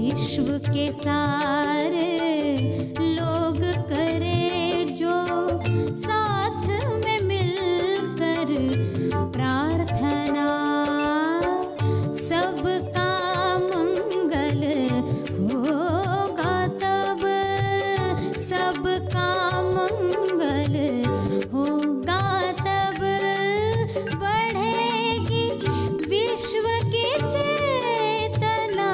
विश्व के सारे लोग करे जो साथ में मिलकर प्रार्थना, सबका मंगल होगा तब, सबका मंगल होगा तब, बढ़ेगी विश्व की चेतना।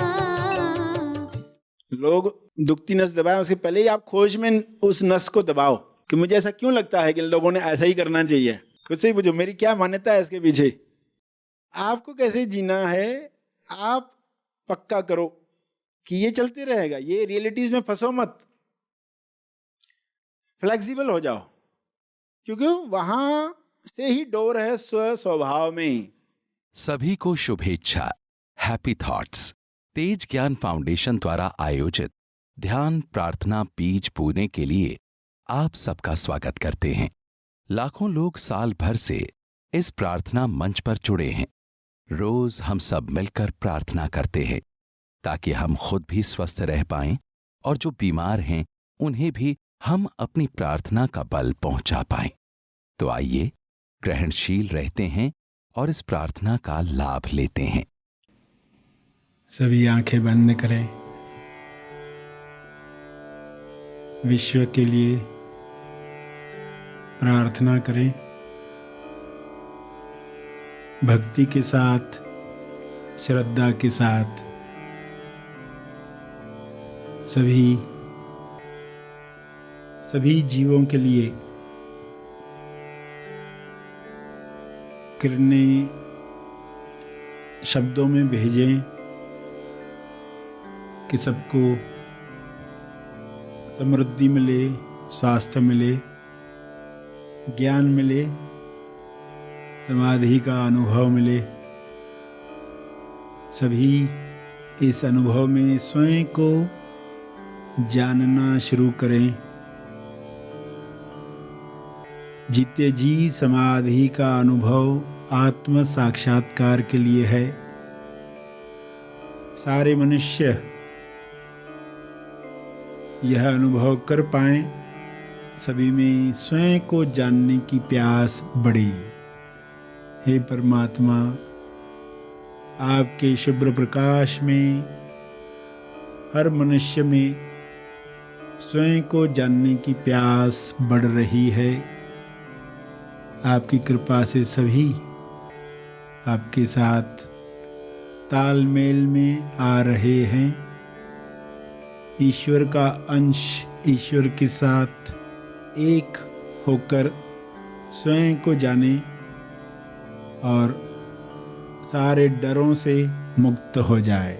लोग दुखती नस दबाएं, उसके पहले ही आप खोज में उस नस को दबाओ कि मुझे ऐसा क्यों लगता है कि लोगों ने ऐसा ही करना चाहिए। खुद से ही पूछो, मेरी क्या मान्यता है इसके पीछे, आपको कैसे जीना है। आप पक्का करो कि ये चलते रहेगा, ये रियलिटीज में फंसो मत, फ्लेक्सिबल हो जाओ, क्योंकि वहां से ही डोर है स्व स्वभाव में। सभी को शुभेच्छा। हैप्पी थॉट्स तेज ज्ञान फाउंडेशन द्वारा आयोजित ध्यान प्रार्थना बीज बोने के लिए आप सबका स्वागत करते हैं। लाखों लोग साल भर से इस प्रार्थना मंच पर जुड़े हैं। रोज हम सब मिलकर प्रार्थना करते हैं ताकि हम खुद भी स्वस्थ रह पाएं और जो बीमार हैं उन्हें भी हम अपनी प्रार्थना का बल पहुंचा पाएं। तो आइए ग्रहणशील रहते हैं और इस प्रार्थना का लाभ लेते हैं। सभी आंखें बंद करें। विश्व के लिए प्रार्थना करें, भक्ति के साथ, श्रद्धा के साथ। सभी जीवों के लिए किरणें शब्दों में भेजें कि सबको समृद्धि मिले, स्वास्थ्य मिले, ज्ञान मिले, समाधि का अनुभव मिले। सभी इस अनुभव में स्वयं को जानना शुरू करें। जीते जी समाधि का अनुभव आत्म साक्षात्कार के लिए है। सारे मनुष्य यह अनुभव कर पाएं, सभी में स्वयं को जानने की प्यास बढ़े। हे परमात्मा, आपके शुभ्र प्रकाश में हर मनुष्य में स्वयं को जानने की प्यास बढ़ रही है। आपकी कृपा से सभी आपके साथ तालमेल में आ रहे हैं। ईश्वर का अंश ईश्वर के साथ एक होकर स्वयं को जाने और सारे डरों से मुक्त हो जाए।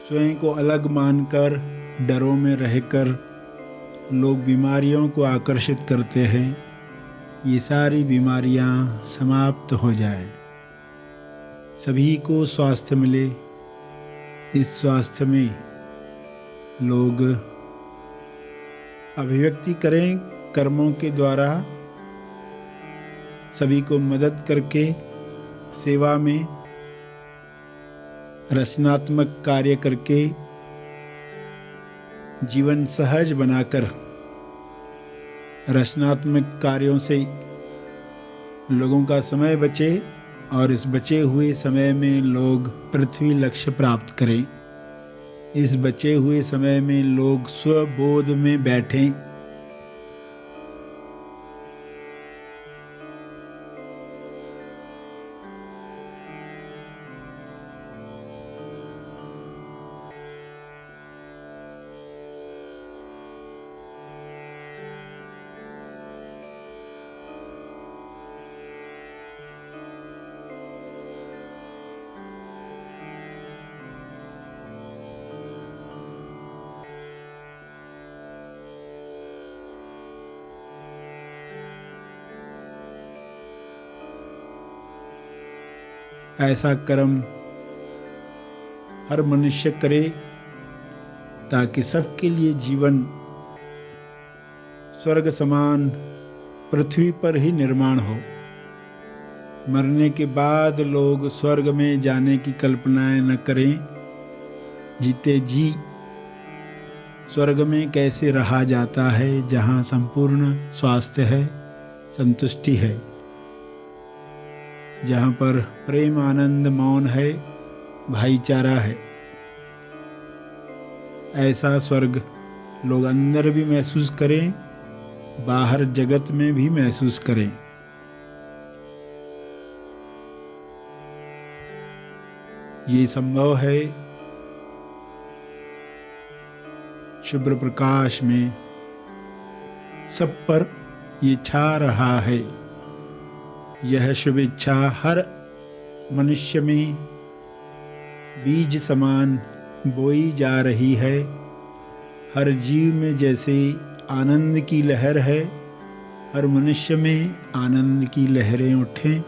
स्वयं को अलग मानकर डरों में रहकर लोग बीमारियों को आकर्षित करते हैं। ये सारी बीमारियां समाप्त हो जाए, सभी को स्वास्थ्य मिले। इस स्वास्थ्य में लोग अभिव्यक्ति करें कर्मों के द्वारा, सभी को मदद करके सेवा में रचनात्मक कार्य करके जीवन सहज बनाकर रचनात्मक कार्यों से लोगों का समय बचे और इस बचे हुए समय में लोग पृथ्वी लक्ष्य प्राप्त करें। इस बचे हुए समय में लोग स्वबोध में बैठें। ऐसा कर्म हर मनुष्य करे ताकि सबके लिए जीवन स्वर्ग समान पृथ्वी पर ही निर्माण हो। मरने के बाद लोग स्वर्ग में जाने की कल्पनाएं न करें। जीते जी स्वर्ग में कैसे रहा जाता है, जहाँ संपूर्ण स्वास्थ्य है, संतुष्टि है, जहाँ पर प्रेम आनंद मौन है, भाईचारा है। ऐसा स्वर्ग लोग अंदर भी महसूस करें, बाहर जगत में भी महसूस करें। ये संभव है शुभ्र प्रकाश में सब पर ये छा रहा है। यह शुभ इच्छा हर मनुष्य में बीज समान बोई जा रही है। हर जीव में जैसे आनंद की लहर है, हर मनुष्य में आनंद की लहरें उठें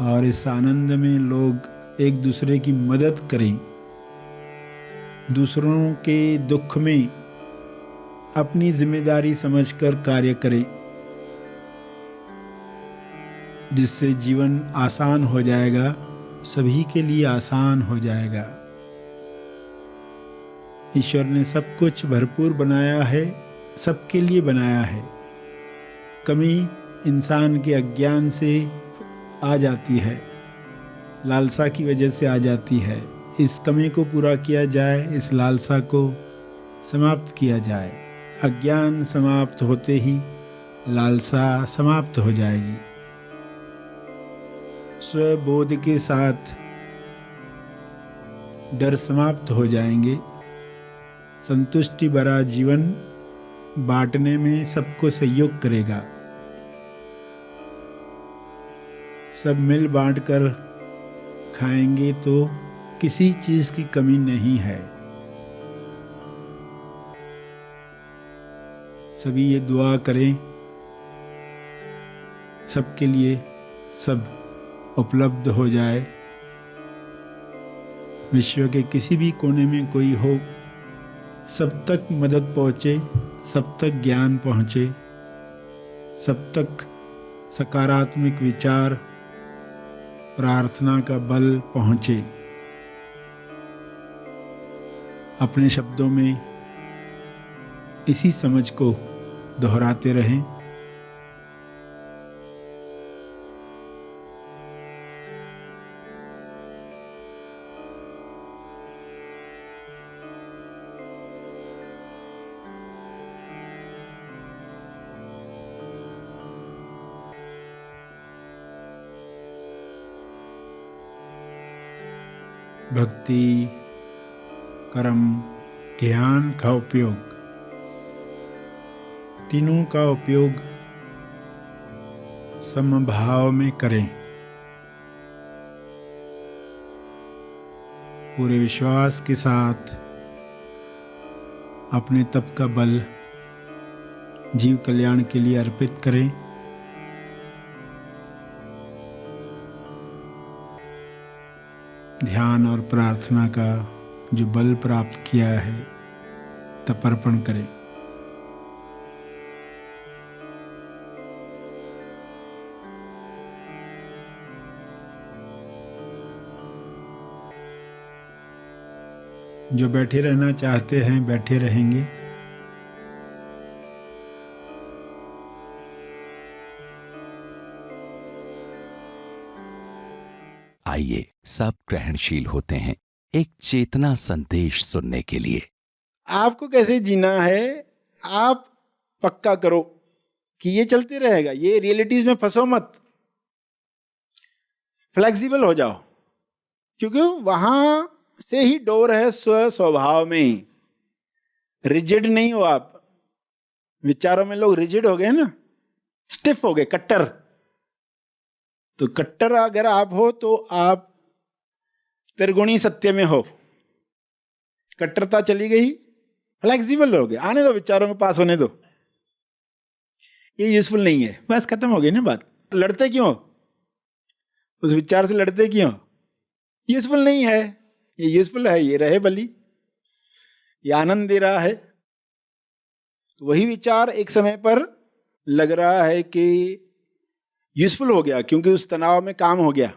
और इस आनंद में लोग एक दूसरे की मदद करें, दूसरों के दुख में अपनी जिम्मेदारी समझकर कार्य करें, जिससे जीवन आसान हो जाएगा, सभी के लिए आसान हो जाएगा। ईश्वर ने सब कुछ भरपूर बनाया है, सबके लिए बनाया है। कमी इंसान के अज्ञान से आ जाती है, लालसा की वजह से आ जाती है। इस कमी को पूरा किया जाए, इस लालसा को समाप्त किया जाए। अज्ञान समाप्त होते ही लालसा समाप्त हो जाएगी। स्वबोध के साथ डर समाप्त हो जाएंगे। संतुष्टि भरा जीवन बांटने में सबको सहयोग करेगा। सब मिल बांटकर खाएंगे तो किसी चीज की कमी नहीं है। सभी ये दुआ करें, सबके लिए सब उपलब्ध हो जाए। विश्व के किसी भी कोने में कोई हो, सब तक मदद पहुँचे, सब तक ज्ञान पहुँचे, सब तक सकारात्मक विचार, प्रार्थना का बल पहुँचे। अपने शब्दों में इसी समझ को दोहराते रहें। भक्ति, कर्म, ज्ञान का उपयोग, तीनों का उपयोग समभाव में करें। पूरे विश्वास के साथ अपने तप का बल जीव कल्याण के लिए अर्पित करें। ध्यान और प्रार्थना का जो बल प्राप्त किया है, तप अर्पण करें। जो बैठे रहना चाहते हैं बैठे रहेंगे। आइए सब ग्रहणशील होते हैं एक चेतना संदेश सुनने के लिए। आपको कैसे जीना है, आप पक्का करो कि ये चलते रहेगा। ये रियलिटीज में फंसो मत, फ्लेक्सिबल हो जाओ, क्योंकि वहां से ही डोर है स्वभाव में। रिजिड नहीं हो आप। विचारों में लोग रिजिड हो गए ना, स्टिफ हो गए, कट्टर। तो कट्टर अगर आप हो तो आप त्रिगुणी सत्य में हो। कट्टरता चली गई, फ्लेक्सिबल हो गए, आने दो, विचारों में पास होने दो। ये यूजफुल नहीं है, बस खत्म हो गई ना बात। लड़ते क्यों? उस विचार से लड़ते क्यों? यूजफुल नहीं है, ये यूजफुल है, ये रहे बली, ये आनंद दे रहा है। तो वही विचार एक समय पर लग रहा है कि यूजफुल हो गया, क्योंकि उस तनाव में काम हो गया।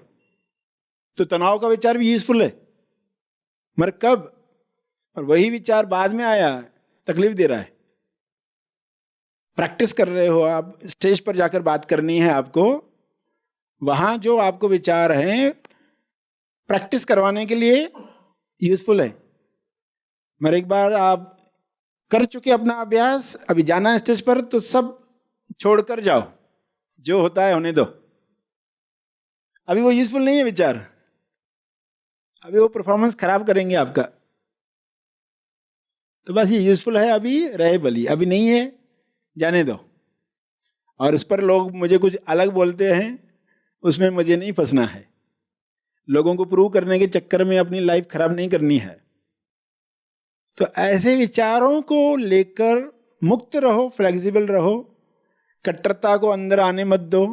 तो तनाव का विचार भी यूजफुल है, मगर कब? और वही विचार बाद में आया, तकलीफ दे रहा है। प्रैक्टिस कर रहे हो आप, स्टेज पर जाकर बात करनी है आपको, वहां जो आपको विचार हैं प्रैक्टिस करवाने के लिए यूजफुल है। मगर एक बार आप कर चुके अपना अभ्यास, अभी जाना है स्टेज पर, तो सब छोड़कर जाओ, जो होता है होने दो। अभी वो यूजफुल नहीं है विचार, अभी वो परफॉर्मेंस खराब करेंगे आपका। तो बस ये यूजफुल है, अभी रहे बली, अभी नहीं है, जाने दो। और उस पर लोग मुझे कुछ अलग बोलते हैं, उसमें मुझे नहीं फंसना है। लोगों को प्रूव करने के चक्कर में अपनी लाइफ खराब नहीं करनी है। तो ऐसे विचारों को लेकर मुक्त रहो, फ्लेक्सिबल रहो, कट्टरता को अंदर आने मत दो।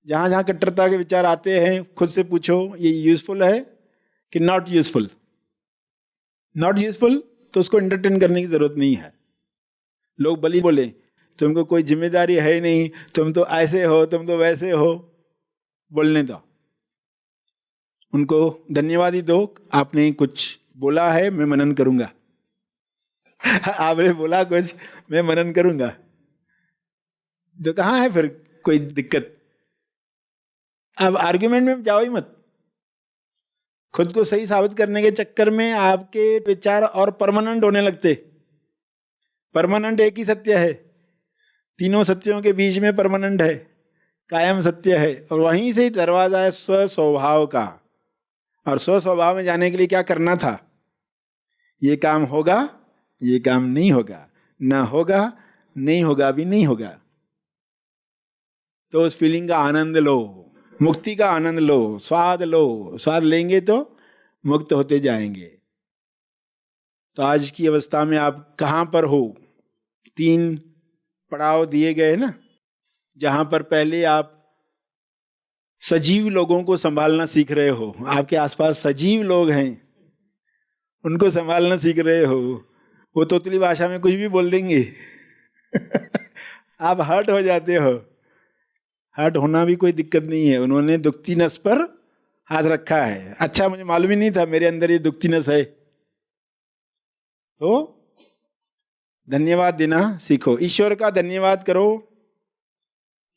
जहां जहां कट्टरता के विचार आते हैं, खुद से पूछो ये यूजफुल है कि नॉट यूजफुल। नॉट यूजफुल तो उसको एंटरटेन करने की जरूरत नहीं है। लोग बली बोले तुमको कोई जिम्मेदारी है ही नहीं, तुम तो ऐसे हो, तुम तो वैसे हो, बोलने दो। उनको धन्यवाद ही दो, आपने कुछ बोला है, मैं मनन करूंगा। आपने बोला कुछ, मैं मनन करूंगा। तो कहाँ है फिर कोई दिक्कत? अब आर्ग्यूमेंट में जाओ ही मत। खुद को सही साबित करने के चक्कर में आपके विचार और परमानेंट होने लगते। परमानेंट एक ही सत्य है, तीनों सत्यों के बीच में परमानेंट है, कायम सत्य है। और वहीं से ही दरवाजा है स्वस्वभाव का। और स्वस्वभाव में जाने के लिए क्या करना था? ये काम होगा, ये काम नहीं होगा, ना होगा, नहीं होगा भी नहीं होगा। तो उस फीलिंग का आनंद लो, मुक्ति का आनंद लो, स्वाद लो। स्वाद लेंगे तो मुक्त होते जाएंगे। तो आज की अवस्था में आप कहाँ पर हो? 3 पड़ाव दिए गए ना, जहां पर पहले आप सजीव लोगों को संभालना सीख रहे हो। आपके आसपास सजीव लोग हैं, उनको संभालना सीख रहे हो। वो तोतली भाषा में कुछ भी बोल देंगे आप हर्ट हो जाते हो। हर्ट होना भी कोई दिक्कत नहीं है। उन्होंने दुखती नस पर हाथ रखा है। अच्छा, मुझे मालूम ही नहीं था मेरे अंदर ये दुखती नस है। तो धन्यवाद देना सीखो। ईश्वर का धन्यवाद करो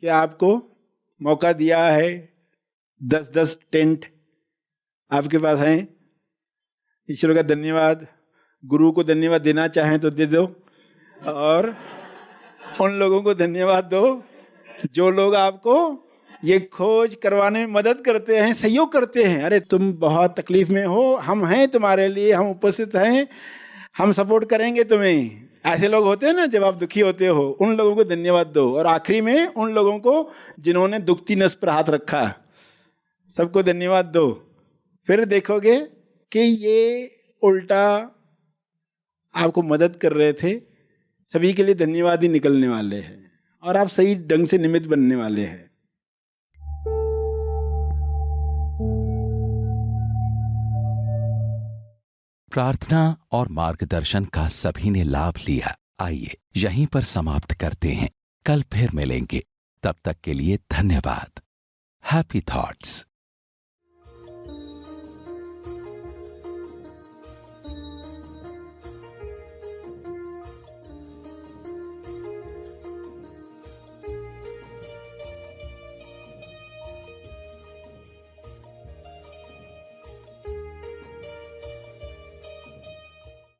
कि आपको मौका दिया है। 10-10 टेंट आपके पास हैं। ईश्वर का धन्यवाद। गुरु को धन्यवाद देना चाहें तो दे दो, और उन लोगों को धन्यवाद दो जो लोग आपको ये खोज करवाने में मदद करते हैं, सहयोग करते हैं। अरे तुम बहुत तकलीफ में हो, हम हैं तुम्हारे लिए, हम उपस्थित हैं, हम सपोर्ट करेंगे तुम्हें। ऐसे लोग होते हैं ना, जब आप दुखी होते हो, उन लोगों को धन्यवाद दो। और आखिरी में उन लोगों को जिन्होंने दुखती नस पर हाथ रखा, सबको धन्यवाद दो। फिर देखोगे कि ये उल्टा आपको मदद कर रहे थे। सभी के लिए धन्यवाद ही निकलने वाले हैं, और आप सही ढंग से निमित्त बनने वाले हैं। प्रार्थना और मार्गदर्शन का सभी ने लाभ लिया। आइए यहीं पर समाप्त करते हैं। कल फिर मिलेंगे। तब तक के लिए धन्यवाद। Happy thoughts.